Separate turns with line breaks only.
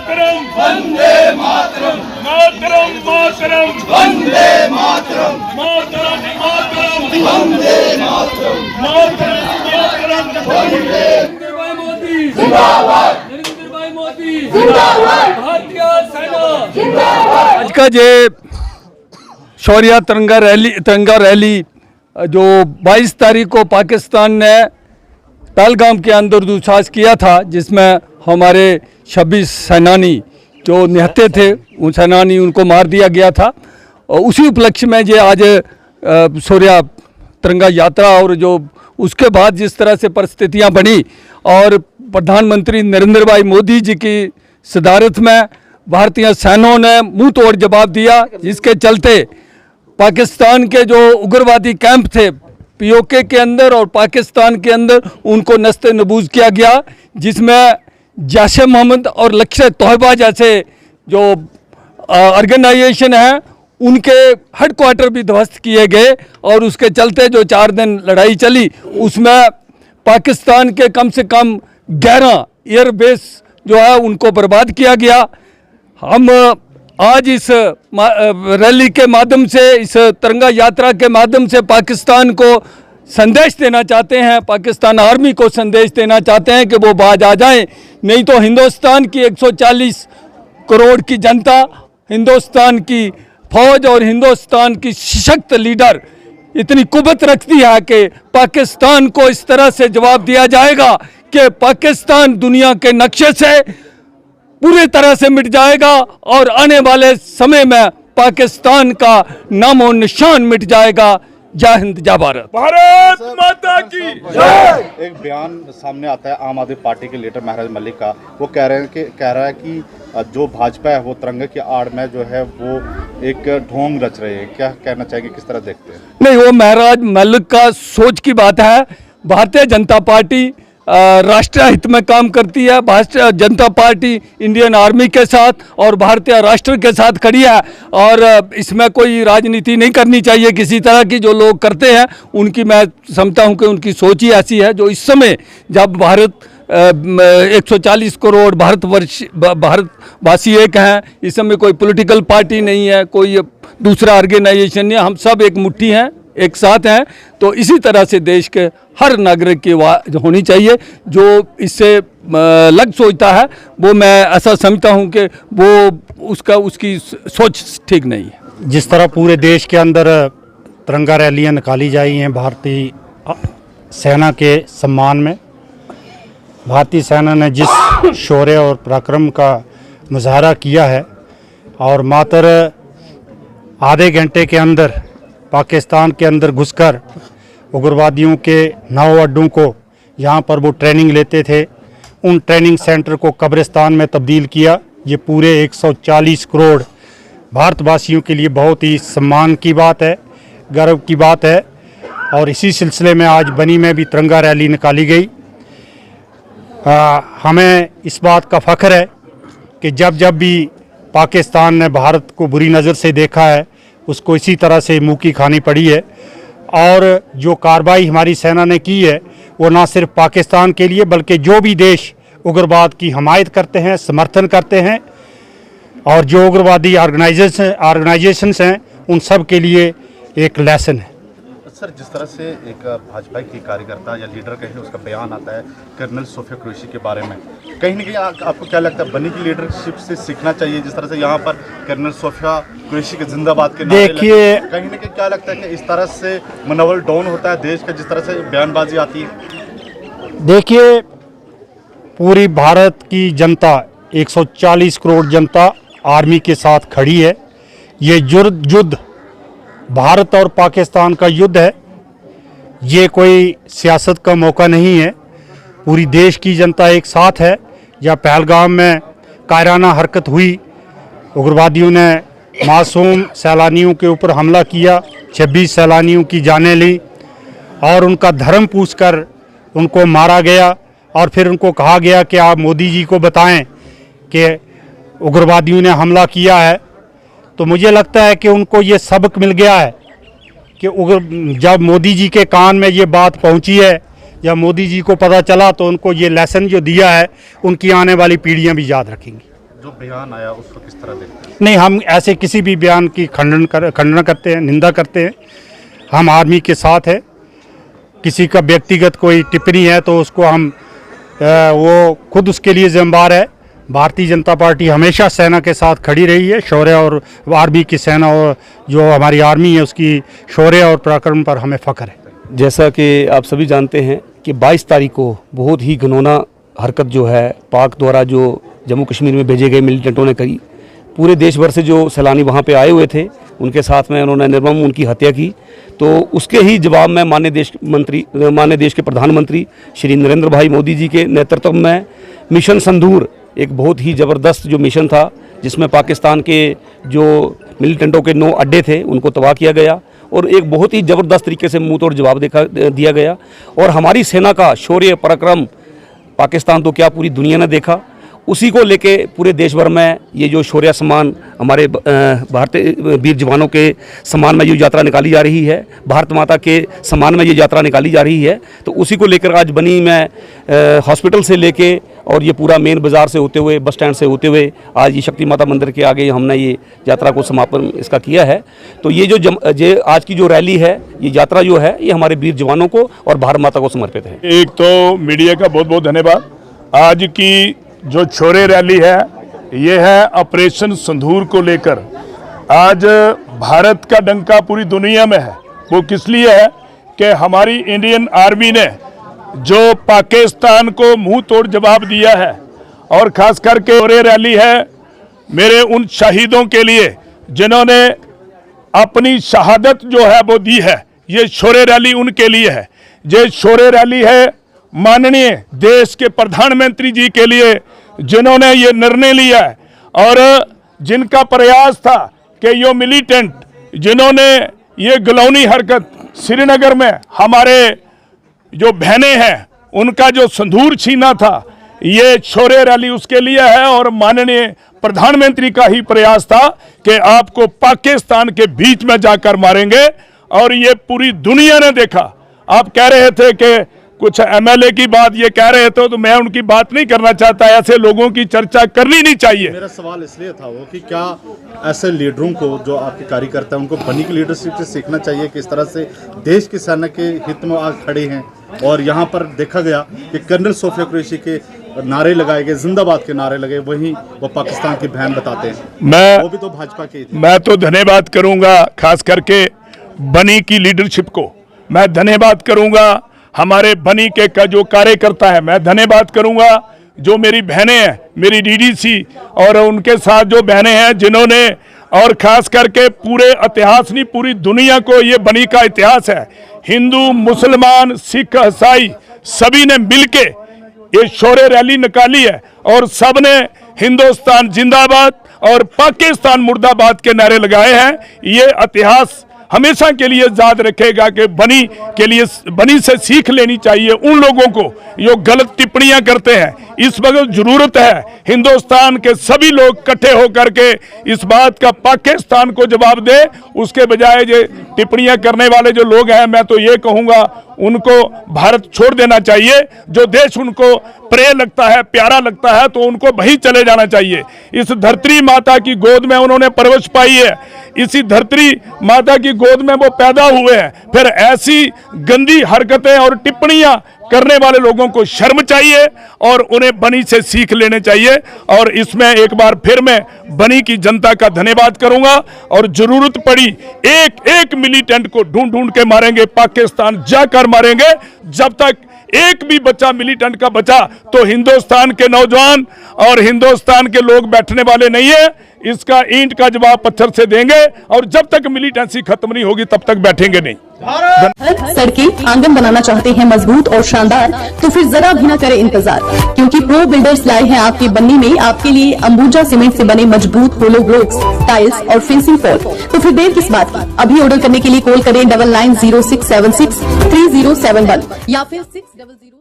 मातरम
वंदे मातरम
मातरम मातरम
वंदे मातरम
मातरम मातरम
वंदे मातरम
मातरम मातरम
वंदे
भाई मोदी
जिंदाबाद
नरेंद्र भाई मोदी
जिंदाबाद
भारतीय सेना
जिंदाबाद।
आज का ये शौर्य तिरंगा रैली जो 22 तारीख को पाकिस्तान ने पहलगाम के अंदर दुसाहस किया था, जिसमें हमारे 26 सेनानी जो निहत्थे थे, उन सेनानी उनको मार दिया गया था। और उसी उपलक्ष्य में ये आज शौर्य तिरंगा यात्रा, और जो उसके बाद जिस तरह से परिस्थितियां बनी और प्रधानमंत्री नरेंद्र भाई मोदी जी की सदारत में भारतीय सेनाओं ने मुंह तोड़ जवाब दिया, जिसके चलते पाकिस्तान के जो उग्रवादी कैंप थे पीओके के अंदर और पाकिस्तान के अंदर, उनको नस्ते नबूज किया गया, जिसमें जैश मोहम्मद और लश्कर तोयबा जैसे जो ऑर्गेनाइजेशन है उनके हेडक्वार्टर भी ध्वस्त किए गए। और उसके चलते जो 4 दिन लड़ाई चली, उसमें पाकिस्तान के कम से कम 11 एयरबेस जो है उनको बर्बाद किया गया। हम आज इस रैली के माध्यम से, इस तिरंगा यात्रा के माध्यम से पाकिस्तान को संदेश देना चाहते हैं, पाकिस्तान आर्मी को संदेश देना चाहते हैं कि वो बाज आ जाएं, नहीं तो हिंदुस्तान की 140 करोड़ की जनता, हिंदुस्तान की फौज और हिंदुस्तान की सशक्त लीडर इतनी कुव्वत रखती है कि पाकिस्तान को इस तरह से जवाब दिया जाएगा कि पाकिस्तान दुनिया के नक्शे से पूरी तरह से मिट जाएगा और आने वाले समय में पाकिस्तान का नामो निशान मिट जाएगा। जय हिंद, जय भारत।
भारत माता की
एक बयान सामने आता है आम आदमी पार्टी के लीडर महराज मलिक का। वो कह रहा है कि जो भाजपा है वो तिरंगे की आड़ में जो है वो एक ढोंग रच रही है। क्या कहना चाहेंगे, किस तरह देखते हैं?
नहीं, वो महराज मलिक का सोच की बात है। भारतीय जनता पार्टी राष्ट्रीय हित में काम करती है। Bharatiya Janata party Indian army के साथ और भारतीय राष्ट्र के साथ खड़ी है, और इसमें कोई राजनीति नहीं करनी चाहिए किसी तरह की। जो लोग करते हैं उनकी, मैं समझता हूं कि उनकी सोच ही ऐसी है। जो इस समय जब भारत 140 करोड़ भारतवासी एक हैं, इस समय कोई पॉलिटिकल पार्टी नहीं है, कोई दूसरा ऑर्गेनाइजेशन नहीं है, हम सब एक मुट्ठी हैं, एक साथ हैं। तो इसी तरह से देश के हर नागरिक की आवाज़ होनी चाहिए। जो इससे लग सोचता है, वो मैं ऐसा समझता हूं कि वो उसकी सोच ठीक नहीं है।
जिस तरह पूरे देश के अंदर तिरंगा रैलियां निकाली जाई हैं भारतीय सेना के सम्मान में, भारतीय सेना ने जिस शौर्य और पराक्रम का मुजाहरा किया है, और मात्र आधे घंटे के अंदर पाकिस्तान के अंदर घुसकर उग्रवादियों के 9 अड्डों को, जहां पर वो ट्रेनिंग लेते थे, उन ट्रेनिंग सेंटर को कब्रिस्तान में तब्दील किया। ये पूरे 140 करोड़ भारतवासियों के लिए बहुत ही सम्मान की बात है, गर्व की बात है। और इसी सिलसिले में आज बनी में भी तिरंगा रैली निकाली गई। हमें इस बात का फ़ख्र है कि जब भी पाकिस्तान ने भारत को बुरी नज़र से देखा है, उसको इसी तरह से मुँह की खानी पड़ी है। और जो कार्रवाई हमारी सेना ने की है, वो ना सिर्फ पाकिस्तान के लिए बल्कि जो भी देश उग्रवाद की हमायत करते हैं, समर्थन करते हैं, और जो उग्रवादी ऑर्गेनाइजेशंस हैं, उन सब के लिए एक लेसन है।
सर, जिस तरह से एक भाजपा की कार्यकर्ता या लीडर कहे उसका बयान आता है कर्नल सोफिया कुरैशी के बारे में, कहीं ना कहीं आपको क्या लगता है बनी की लीडरशिप से सीखना चाहिए? जिस तरह से यहाँ पर कर्नल सोफिया कुरैशी के जिंदाबाद के नारे
देखिए,
कहीं ना कहीं क्या लगता है कि इस तरह से मनोबल डाउन होता है देश का, जिस तरह से बयानबाजी आती है?
देखिए, पूरी भारत की जनता, 140 करोड़ जनता आर्मी के साथ खड़ी है। ये युद्ध भारत और पाकिस्तान का युद्ध है, ये कोई सियासत का मौका नहीं है। पूरी देश की जनता एक साथ है। जहाँ पहलगाम में कायराना हरकत हुई, उग्रवादियों ने मासूम सैलानियों के ऊपर हमला किया, 26 सैलानियों की जानें ली और उनका धर्म पूछकर उनको मारा गया। और फिर उनको कहा गया कि आप मोदी जी को बताएं कि उग्रवादियों ने हमला किया है। तो मुझे लगता है कि उनको ये सबक मिल गया है कि जब मोदी जी के कान में ये बात पहुंची है, जब मोदी जी को पता चला, तो उनको ये लेसन जो दिया है, उनकी आने वाली पीढ़ियां भी याद रखेंगी।
जो बयान आया उसको किस तरह देखते हैं?
नहीं, हम ऐसे किसी भी बयान की खंडन करते हैं, निंदा करते हैं। हम आर्मी के साथ है। किसी का व्यक्तिगत कोई टिप्पणी है तो उसको हम वो खुद उसके लिए जिम्मेदार है। भारतीय जनता पार्टी हमेशा सेना के साथ खड़ी रही है। शौर्य और आर्मी की सेना और जो हमारी आर्मी है उसकी शौर्य और पराक्रम पर हमें फ़ख्र है।
जैसा कि आप सभी जानते हैं कि 22 तारीख को बहुत ही घिनौना हरकत जो है पाक द्वारा जो जम्मू कश्मीर में भेजे गए मिलिटेंटों ने करी। पूरे देश भर से जो सैलानी वहाँ पे आए हुए थे उनके साथ में उन्होंने निर्मम उनकी हत्या की। तो उसके ही जवाब में माननीय देश के प्रधानमंत्री श्री नरेंद्र भाई मोदी जी के नेतृत्व में मिशन संदूर एक बहुत ही ज़बरदस्त जो मिशन था, जिसमें पाकिस्तान के जो मिलिटेंटों के 9 अड्डे थे उनको तबाह किया गया और एक बहुत ही ज़बरदस्त तरीके से मुंह तोड़ जवाब दिया गया। और हमारी सेना का शौर्य पराक्रम पाकिस्तान तो क्या पूरी दुनिया ने देखा। उसी को लेके पूरे देश भर में ये जो शौर्य सम्मान हमारे भारतीय वीर जवानों के सम्मान में ये यात्रा निकाली जा रही है, भारत माता के सम्मान में ये यात्रा निकाली जा रही है। तो उसी को लेकर आज बनी में हॉस्पिटल से लेके और ये पूरा मेन बाज़ार से होते हुए बस स्टैंड से होते हुए आज ये शक्ति माता मंदिर के आगे हमने ये यात्रा को समापन इसका किया है। तो ये जो आज की जो रैली है, ये यात्रा जो है, ये हमारे वीर जवानों को और भारत माता को समर्पित है।
एक तो मीडिया का बहुत बहुत धन्यवाद। आज की जो शौर्य रैली है ये है ऑपरेशन संदूर को लेकर। आज भारत का डंका पूरी दुनिया में है। वो किस लिए है कि हमारी इंडियन आर्मी ने जो पाकिस्तान को मुंह तोड़ जवाब दिया है, और खास करके शौर्य रैली है मेरे उन शहीदों के लिए जिन्होंने अपनी शहादत जो है वो दी है। ये शौर्य रैली उनके लिए है। ये शौर्य रैली है माननीय देश के प्रधानमंत्री जी के लिए जिन्होंने ये निर्णय लिया है और जिनका प्रयास था कि ये मिलिटेंट जिन्होंने ये घिनौनी हरकत श्रीनगर में हमारे जो बहनें हैं उनका जो संदूर छीना था, ये शौर्य रैली उसके लिए है। और माननीय प्रधानमंत्री का ही प्रयास था कि आपको पाकिस्तान के बीच में जाकर मारेंगे, और ये पूरी दुनिया ने देखा। आप कह रहे थे कि कुछ एमएलए की बात ये कह रहे थे, तो मैं उनकी बात नहीं करना चाहता। ऐसे लोगों की चर्चा करनी नहीं चाहिए।
मेरा सवाल इसलिए था वो कि क्या ऐसे लीडरों को जो आपके कार्यकर्ता हैं उनको बनी की लीडरशिप से सीखना चाहिए, किस तरह से देश की सेना के हित में आज खड़े हैं। और यहाँ पर देखा गया कि कर्नल सोफिया कुरैशी के नारे लगाए गए, जिंदाबाद के नारे लगे, वहीं वो पाकिस्तान की बहन बताते हैं। वो भी तो भाजपा के।
मैं तो धन्यवाद करूंगा खास करके बनी की लीडरशिप को। मैं धन्यवाद करूंगा हमारे बनी के का जो कार्यकर्ता है। मैं धन्यवाद करूंगा जो मेरी बहनें हैं, मेरी डीडीसी और उनके साथ जो बहनें हैं जिन्होंने, और खास करके पूरे इतिहास नहीं पूरी दुनिया को ये बनी का इतिहास है। हिंदू, मुसलमान, सिख, ईसाई सभी ने मिलके ये शौर्य रैली निकाली है और सब ने हिंदुस्तान जिंदाबाद और पाकिस्तान मुर्दाबाद के नारे लगाए हैं। ये इतिहास हमेशा के लिए याद रखेगा कि बनी से सीख लेनी चाहिए उन लोगों को जो गलत टिप्पणियां करते हैं। इस वक्त जरूरत है हिंदुस्तान के सभी लोग इकट्ठे होकर के इस बात का पाकिस्तान को जवाब दे। उसके बजाय जो टिप्पणियां करने वाले जो लोग हैं, मैं तो ये कहूंगा उनको भारत छोड़ देना चाहिए। जो देश उनको प्रिय लगता है, प्यारा लगता है, तो उनको वहीं चले जाना चाहिए। इस धरती माता की गोद में उन्होंने परवरिश पाई है, इसी धरती माता की गोद में वो पैदा हुए हैं। फिर ऐसी गंदी हरकतें और टिप्पणियां करने वाले लोगों को शर्म चाहिए और उन्हें बनी से सीख लेने चाहिए। और इसमें एक बार फिर मैं बनी की जनता का धन्यवाद करूंगा। और जरूरत पड़ी एक एक मिलिटेंट को ढूंढ ढूंढ के मारेंगे, पाकिस्तान जाकर मारेंगे। जब तक एक भी बच्चा मिलिटेंट का बचा तो हिंदुस्तान के नौजवान और हिंदुस्तान के लोग बैठने वाले नहीं है। इसका ईंट का जवाब पत्थर से देंगे और जब तक मिलिटेंसी खत्म नहीं होगी तब तक बैठेंगे नहीं।
सड़कें आंगन बनाना चाहते हैं मजबूत और शानदार, तो फिर जरा भी ना करें इंतजार, क्योंकि प्रो बिल्डर्स लाए हैं आपके बन्नी में आपके लिए अंबुजा सीमेंट से बने मजबूत होलो ब्लॉक्स, टाइल्स और फेंसिंग फॉल। तो फिर देर किस बात की, अभी ऑर्डर करने के लिए कॉल करें 9906763071 या फिर 600